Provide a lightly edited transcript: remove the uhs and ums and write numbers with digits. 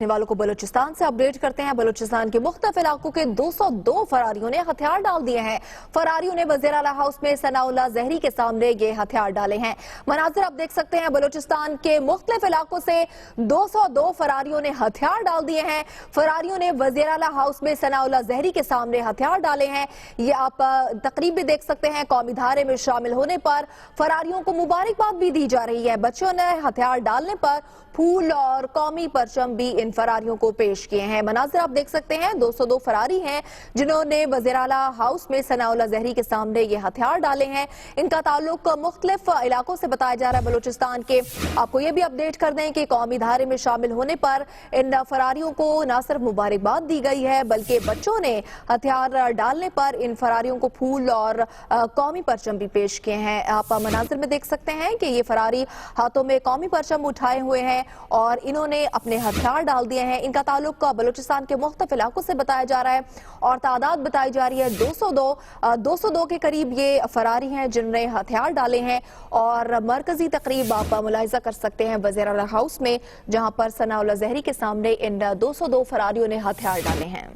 والوں کو بلوچستان سے اپڈیٹ کرتے ہیں۔ بلوچستان کے مختلف علاقوں کے 202 فراریوں نے ہتھیار ڈال دیے ہیں۔ فراریوں نے وزیر اعلیٰ ہاؤس میں ثناء اللہ زہری کے سامنے یہ ہتھیار ڈالے ہیں۔ مناظر آپ دیکھ سکتے ہیں، بلوچستان کے مختلف علاقوں سے 202 فراریوں نے ہتھیار ڈال دیے ہیں۔ فراریوں نے وزیر اعلیٰ ہاؤس میں ثناء اللہ زہری کے سامنے ہتھیار ڈالے ہیں۔ یہ آپ تقریب بھی دیکھ سکتے ہیں۔ قومی دھارے میں شامل ہونے پر فراریوں کو مبارکباد بھی دی جا رہی ہے۔ بچوں نے ہتھیار ڈالنے پر پھول اور قومی پرچم بھی ان فراریوں کو پیش کیے ہیں۔ مناظر آپ دیکھ سکتے ہیں، 202 فراری ہیں جنہوں نے وزیر اعلیٰ ہاؤس میں ثناء اللہ زہری کے سامنے یہ ہتھیار ڈالے ہیں۔ ان کا تعلق مختلف علاقوں سے بتایا جا رہا ہے بلوچستان کے۔ آپ کو یہ بھی اپڈیٹ کر دیں کہ قومی دھارے میں شامل ہونے پر ان فراریوں کو نہ صرف مبارکباد دی گئی ہے بلکہ بچوں نے ہتھیار ڈالنے پر ان فراریوں کو پھول اور قومی پرچم بھی پیش کیے ہیں۔ آپ مناظر میں دیکھ سکتے ہیں کہ یہ فراری ہاتھوں میں قومی پرچم اٹھائے ہوئے ہیں اور انہوں نے اپنے ہتھیار ڈال دیے ہیں۔ ان کا تعلق بلوچستان کے مختلف علاقوں سے بتایا جا رہا ہے اور تعداد بتائی جا رہی ہے 202 کے قریب یہ فراری ہیں جنہوں نے ہتھیار ڈالے ہیں۔ اور مرکزی تقریب آپ ملاحظہ کر سکتے ہیں وزیر اعلیٰ ہاؤس میں، جہاں پر ثناء اللہ زہری کے سامنے ان 202 فراریوں نے ہتھیار ڈالے ہیں۔